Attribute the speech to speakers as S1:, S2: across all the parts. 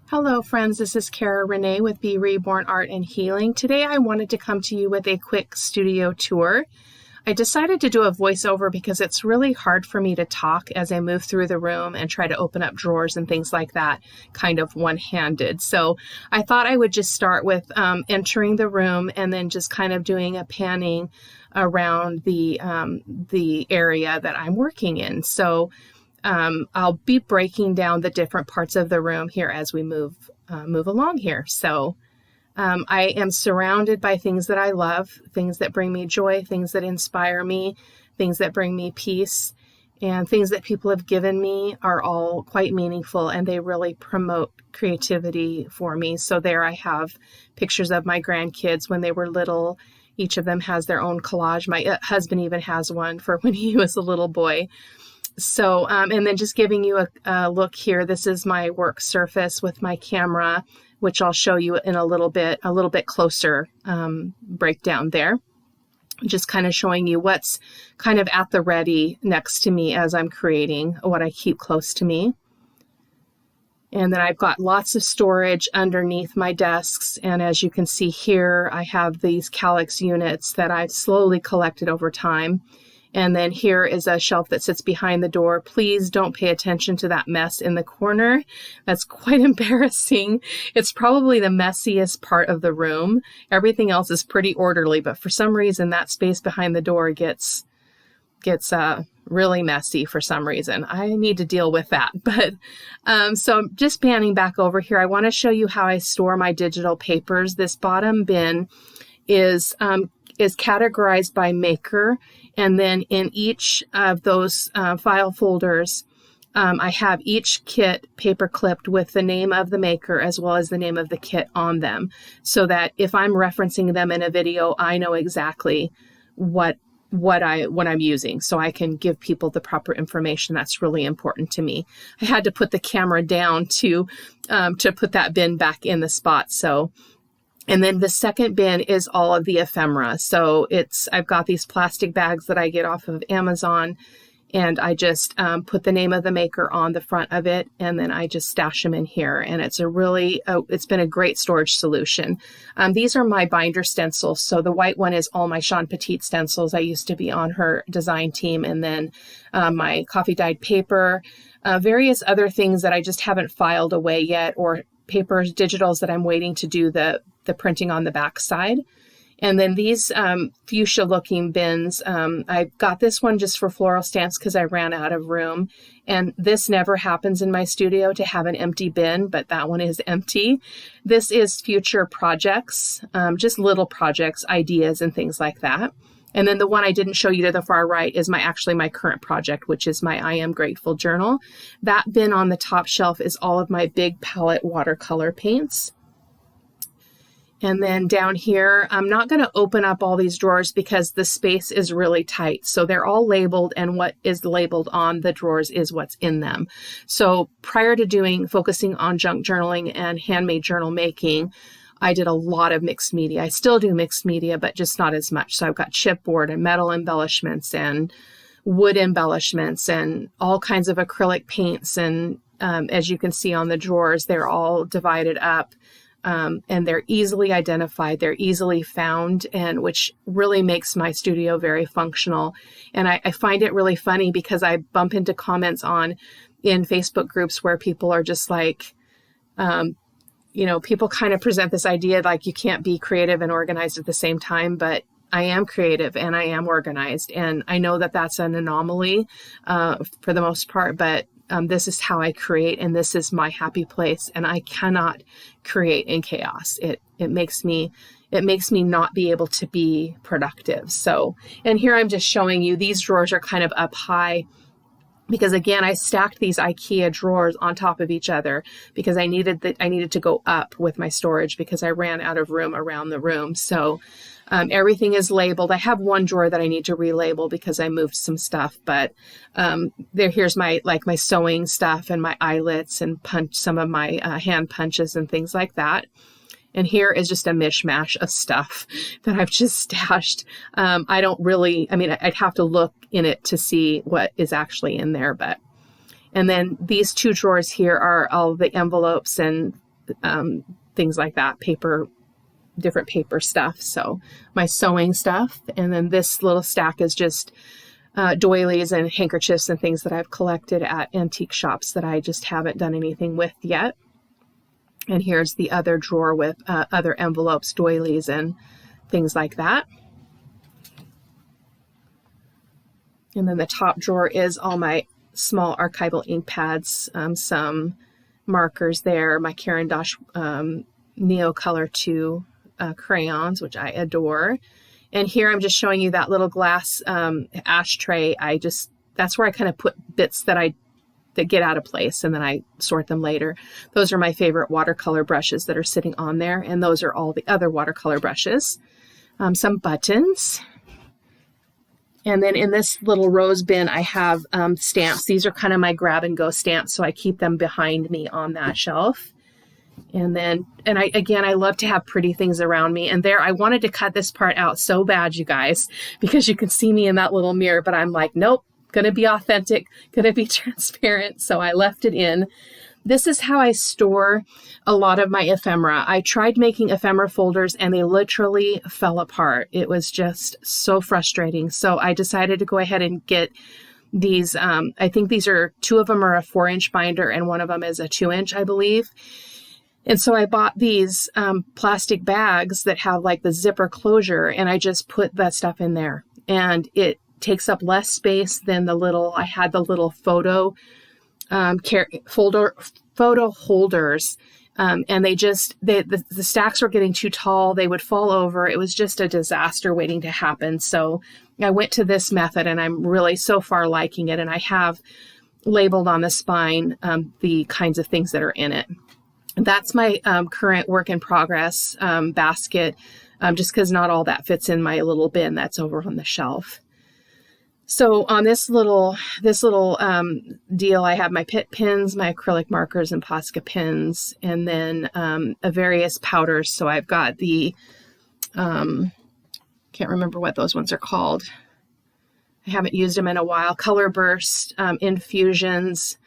S1: Hello friends, this is Cara-Renee with B.Reborn Art and Healing. Today I wanted to come to you with a quick studio tour. I decided to do a voiceover because it's really hard for me to talk as I move through the room and try to open up drawers and things like that kind of one-handed. So I thought I would just start with entering the room and then just kind of doing a panning around the area that I'm working in. So I'll be breaking down the different parts of the room here as we move along here. So I am surrounded by things that I love, things that bring me joy, things that inspire me, things that bring me peace, and things that people have given me are all quite meaningful, and they really promote creativity for me. So there I have pictures of my grandkids when they were little. Each of them has their own collage. My husband even has one for when he was a little boy. So, and then just giving you a look here, this is my work surface with my camera, which I'll show you in a little bit closer breakdown there. Just kind of showing you what's kind of at the ready next to me as I'm creating, what I keep close to me. And then I've got lots of storage underneath my desks. And as you can see here, I have these calyx units that I've slowly collected over time. And then here is a shelf that sits behind the door. Please don't pay attention to that mess in the corner. That's quite embarrassing. It's probably the messiest part of the room. Everything else is pretty orderly, but for some reason that space behind the door gets really messy for some reason. I need to deal with that. But so just panning back over here, I want to show you how I store my digital papers. This bottom bin is categorized by maker. And then in each of those file folders, I have each kit paper clipped with the name of the maker as well as the name of the kit on them, so that if I'm referencing them in a video, I know exactly what I'm using, so I can give people the proper information. That's really important to me. I had to put the camera down to put that bin back in the spot. So. And then the second bin is all of the ephemera. So I've got these plastic bags that I get off of Amazon, and I just put the name of the maker on the front of it, and then I just stash them in here. And it's it's been a great storage solution. These are my binder stencils. So the white one is all my Sean Petit stencils. I used to be on her design team. And then my coffee dyed paper, various other things that I just haven't filed away yet, or papers, digitals that I'm waiting to do the printing on the back side. And then these fuchsia looking bins, I got this one just for floral stamps because I ran out of room. And this never happens in my studio to have an empty bin, but that one is empty. This is future projects, just little projects, ideas and things like that. And then the one I didn't show you to the far right is actually my current project, which is my I Am Grateful journal. That bin on the top shelf is all of my big palette watercolor paints. And then down here, I'm not going to open up all these drawers because the space is really tight. So they're all labeled, and what is labeled on the drawers is what's in them. So prior to focusing on junk journaling and handmade journal making, I did a lot of mixed media. I still do mixed media, but just not as much. So I've got chipboard and metal embellishments and wood embellishments and all kinds of acrylic paints. And as you can see on the drawers, they're all divided up. And they're easily identified, they're easily found, and which really makes my studio very functional. And I find it really funny because I bump into comments in Facebook groups where people are just like, people kind of present this idea like you can't be creative and organized at the same time, but I am creative and I am organized. And I know that that's an anomaly for the most part, but this is how I create, and this is my happy place, and I cannot create in chaos. It makes me not be able to be productive. So, and here I'm just showing you these drawers are kind of up high because again, I stacked these IKEA drawers on top of each other because I needed to go up with my storage because I ran out of room around the room. So everything is labeled. I have one drawer that I need to relabel because I moved some stuff, but here's my sewing stuff and my eyelets and some of my hand punches and things like that. And here is just a mishmash of stuff that I've just stashed. I'd have to look in it to see what is actually in there. And then these two drawers here are all the envelopes and things like that, different paper stuff. So my sewing stuff. And then this little stack is just doilies and handkerchiefs and things that I've collected at antique shops that I just haven't done anything with yet. And here's the other drawer with other envelopes, doilies, and things like that. And then the top drawer is all my small archival ink pads, some markers there, my Caran d'Ache Neo Color 2 crayons, which I adore. And here I'm just showing you that little glass ashtray. That's where I kind of put bits that get out of place, and then I sort them later. Those are my favorite watercolor brushes that are sitting on there, and those are all the other watercolor brushes. Some buttons. And then in this little rose bin, I have stamps. These are kind of my grab and go stamps, so I keep them behind me on that shelf. And I love to have pretty things around me. And there, I wanted to cut this part out so bad, you guys, because you can see me in that little mirror, but I'm like, nope, gonna be authentic, gonna be transparent. So I left it in. This is how I store a lot of my ephemera. I tried making ephemera folders and they literally fell apart. It was just so frustrating. So I decided to go ahead and get these. I think two of them are a 4-inch binder and one of them is a 2-inch, I believe. And so I bought these plastic bags that have like the zipper closure, and I just put that stuff in there. And it takes up less space than I had the little photo holders. And the stacks were getting too tall. They would fall over. It was just a disaster waiting to happen. So I went to this method, and I'm really so far liking it. And I have labeled on the spine the kinds of things that are in it. That's my current work in progress basket, just because not all that fits in my little bin that's over on the shelf. So on this little deal, I have my Pitt pins, my acrylic markers, and Posca pins, and then various powders. So I've got the, can't remember what those ones are called. I haven't used them in a while. Color Burst, Infusions.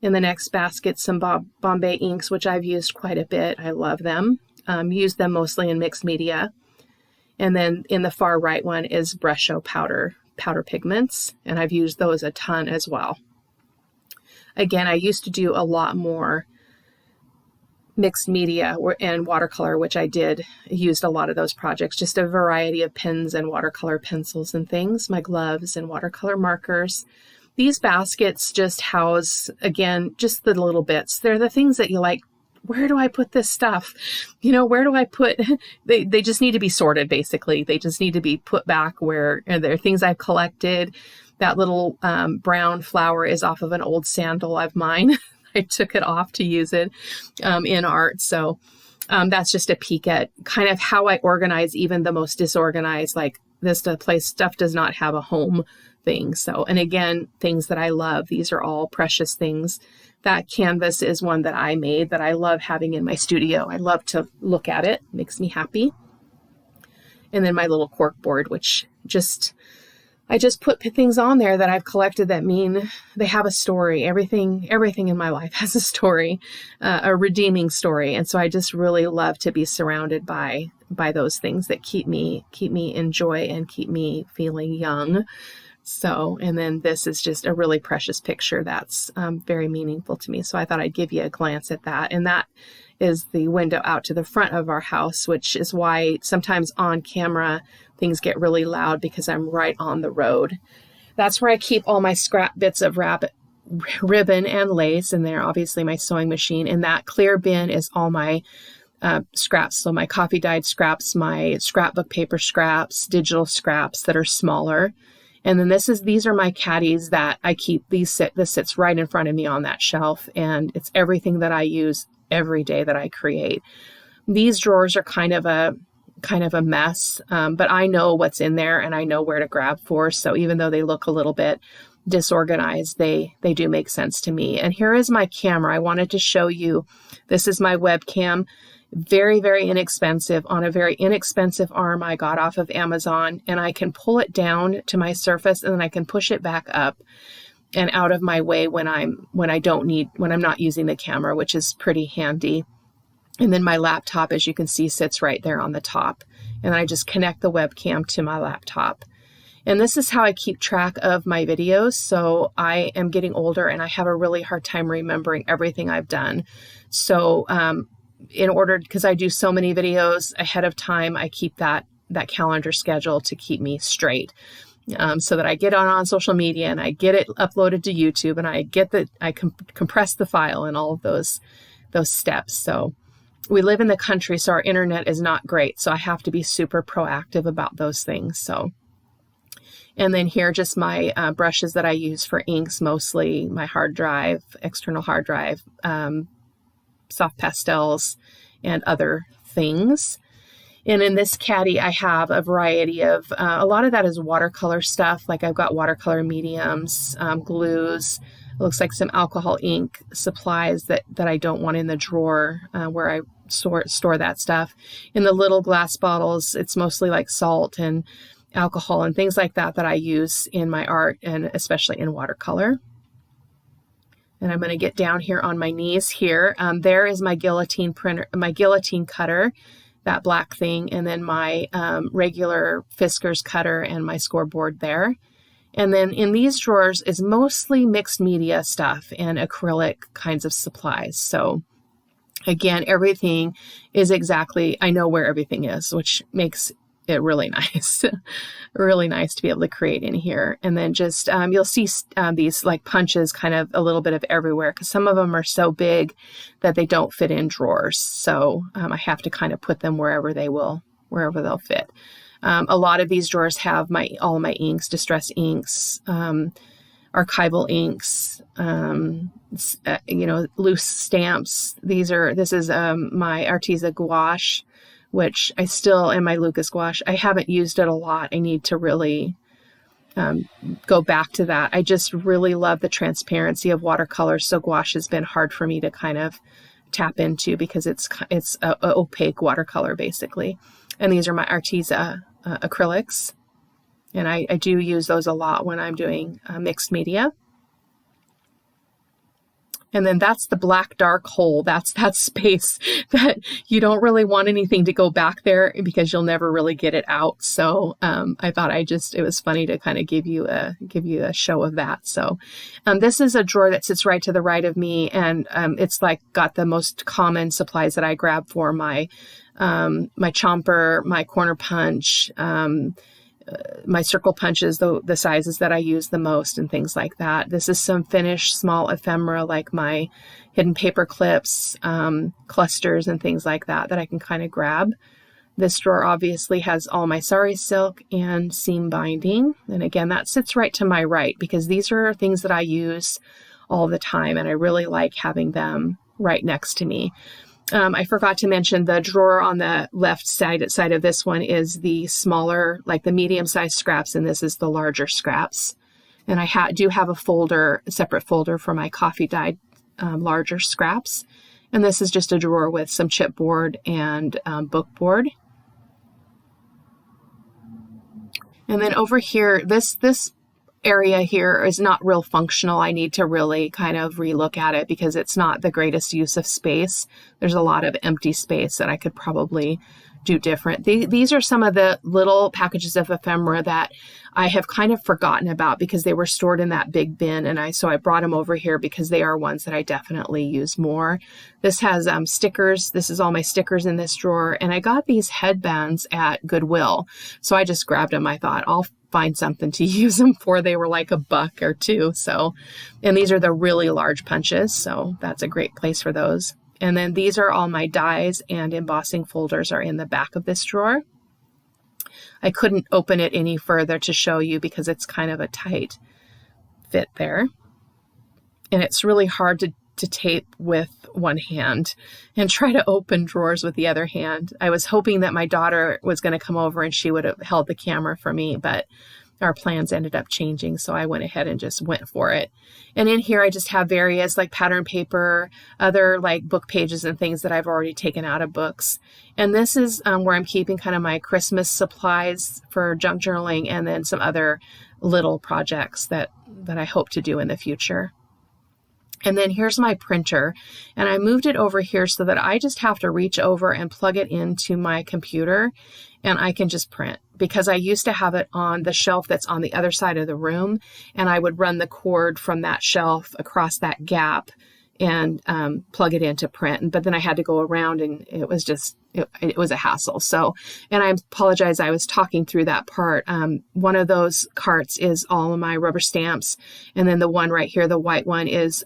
S1: In the next basket, some Bombay Inks, which I've used quite a bit. I love them. Use them mostly in mixed media. And then in the far right one is Brush Show powder pigments, and I've used those a ton as well. Again, I used to do a lot more mixed media and watercolor, which I used a lot of those projects, just a variety of pens and watercolor pencils and things, my gloves and watercolor markers. These baskets just house, again, just the little bits. They're the things that you like, where do I put this stuff? Where do I put, they just need to be sorted, basically. They just need to be put back where there are things I've collected. That little brown flower is off of an old sandal of mine. I took it off to use it in art. So that's just a peek at kind of how I organize even the most disorganized, like this place stuff does not have a home thing. So, and again, things that I love, these are all precious things. That canvas is one that I made that I love having in my studio. I love to look at it. It makes me happy. And then my little cork board, which I just put things on there that I've collected that mean they have a story. Everything in my life has a story, a redeeming story. And so I just really love to be surrounded by those things that keep me in joy and keep me feeling young. So, and then this is just a really precious picture that's very meaningful to me. So I thought I'd give you a glance at that. And that is the window out to the front of our house, which is why sometimes on camera things get really loud because I'm right on the road. That's where I keep all my scrap bits of ribbon and lace in there, obviously my sewing machine. And that clear bin is all my scraps. So my coffee dyed scraps, my scrapbook paper scraps, digital scraps that are smaller. And then these are my caddies that I keep. This sits right in front of me on that shelf, and it's everything that I use every day that I create. These drawers are kind of a mess, but I know what's in there and I know where to grab for. So even though they look a little bit disorganized, they do make sense to me. And here is my camera. I wanted to show you. This is my webcam. Very, very inexpensive, on a very inexpensive arm I got off of Amazon, and I can pull it down to my surface and then I can push it back up and out of my way when I'm not using the camera, which is pretty handy. And then my laptop, as you can see, sits right there on the top. And I just connect the webcam to my laptop. And this is how I keep track of my videos. So I am getting older and I have a really hard time remembering everything I've done. So because I do so many videos ahead of time, I keep that calendar schedule to keep me straight. So that I get on social media and I get it uploaded to YouTube and I compress the file and all of those steps. So we live in the country, so our internet is not great. So I have to be super proactive about those things. So, and then here, just my brushes that I use for inks, mostly my hard drive, external hard drive, soft pastels, and other things. And in this caddy, I have a variety of, a lot of that is watercolor stuff. Like I've got watercolor mediums, glues. It looks like some alcohol ink supplies that I don't want in the drawer where I store that stuff. In the little glass bottles, it's mostly like salt and alcohol and things like that I use in my art, and especially in watercolor. And I'm going to get down here on my knees here. There is my guillotine printer, my guillotine cutter, that black thing, and then my regular Fiskars cutter and my scoreboard there. And then in these drawers is mostly mixed media stuff and acrylic kinds of supplies. So again, everything is exactly, I know where everything is, which makes it really nice, really nice to be able to create in here. And then just, you'll see these like punches kind of a little bit of everywhere, because some of them are so big that they don't fit in drawers. So I have to kind of put them wherever they'll fit. A lot of these drawers have all my inks, distress inks, archival inks, loose stamps. This is my Arteza gouache, which and my Lucas gouache. I haven't used it a lot. I need to really go back to that. I just really love the transparency of watercolor. So gouache has been hard for me to kind of tap into because it's a opaque watercolor basically. And these are my Arteza acrylics. And I do use those a lot when I'm doing mixed media. And then that's the black dark hole. That's that space that you don't really want anything to go back there because you'll never really get it out. So I thought it was funny to kind of give you a show of that. So this is a drawer that sits right to the right of me, and it's like got the most common supplies that I grab for my chomper, my corner punch, my circle punches, the sizes that I use the most and things like that. This is some finished small ephemera like my hidden paper clips, clusters and things like that I can kind of grab. This drawer obviously has all my sari silk and seam binding. And again, that sits right to my right because these are things that I use all the time and I really like having them right next to me. I forgot to mention the drawer on the left side of this one is the smaller, like the medium-sized scraps, and this is the larger scraps. And I do have a separate folder for my coffee dyed larger scraps. And this is just a drawer with some chipboard and book board. And then over here, this area here is not real functional. I need to really kind of relook at it because it's not the greatest use of space. There's a lot of empty space that I could probably do different. These are some of the little packages of ephemera that I have kind of forgotten about because they were stored in that big bin, and so I brought them over here because they are ones that I definitely use more. This has stickers. This is all my stickers in this drawer, and I got these headbands at Goodwill, so I just grabbed them. I thought I'll find something to use them for. They were like $1 or $2. So, and these are the really large punches, so that's a great place for those. And then these are all my dies and embossing folders are in the back of this drawer. I couldn't open it any further to show you because it's kind of a tight fit there. And it's really hard to tape with one hand and try to open drawers with the other hand. I was hoping that my daughter was going to come over and she would have held the camera for me, but our plans ended up changing. So I went ahead and just went for it. And in here, I just have various like pattern paper, other like book pages and things that I've already taken out of books. And this is where I'm keeping kind of my Christmas supplies for junk journaling and then some other little projects that I hope to do in the future. And then here's my printer, and I moved it over here so that I just have to reach over and plug it into my computer and I can just print, because I used to have it on the shelf that's on the other side of the room, and I would run the cord from that shelf across that gap and plug it in to print. But then I had to go around, and it was just, it was a hassle. So, and I apologize, I was talking through that part. One of those carts is all of my rubber stamps. And then the one right here, the white one, is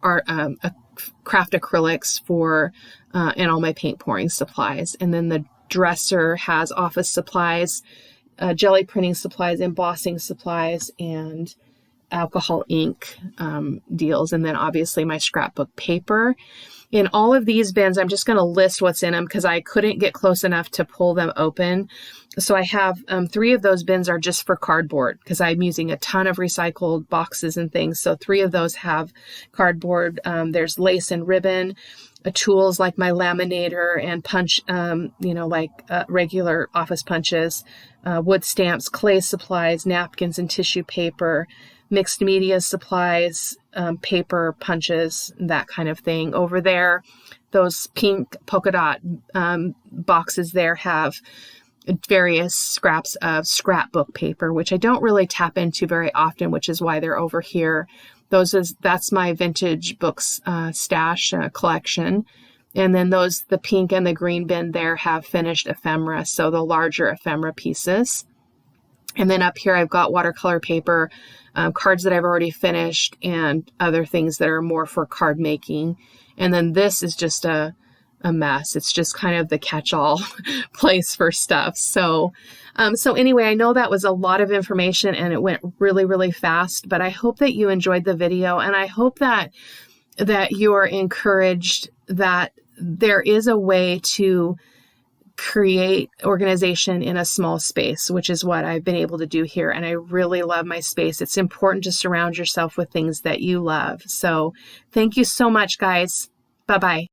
S1: craft acrylics for, and all my paint pouring supplies. And then the dresser has office supplies, jelly printing supplies, embossing supplies, and alcohol ink deals, and then obviously my scrapbook paper. In all of these bins, I'm just going to list what's in them because I couldn't get close enough to pull them open. So I have 3 of those bins are just for cardboard because I'm using a ton of recycled boxes and things. So 3 of those have cardboard. There's lace and ribbon, tools like my laminator and punch, like regular office punches, wood stamps, clay supplies, napkins and tissue paper, mixed media supplies, paper punches, that kind of thing. Over there, those pink polka dot boxes there have various scraps of scrapbook paper, which I don't really tap into very often, which is why they're over here. That's my vintage books stash collection. And then the pink and the green bin there have finished ephemera, so the larger ephemera pieces. And then up here, I've got watercolor paper, cards that I've already finished, and other things that are more for card making. And then this is just a mess. It's just kind of the catch-all place for stuff. So anyway, I know that was a lot of information and it went really, really fast, but I hope that you enjoyed the video, and I hope that you are encouraged that there is a way to create organization in a small space, which is what I've been able to do here. And I really love my space. It's important to surround yourself with things that you love. So thank you so much, guys. Bye-bye.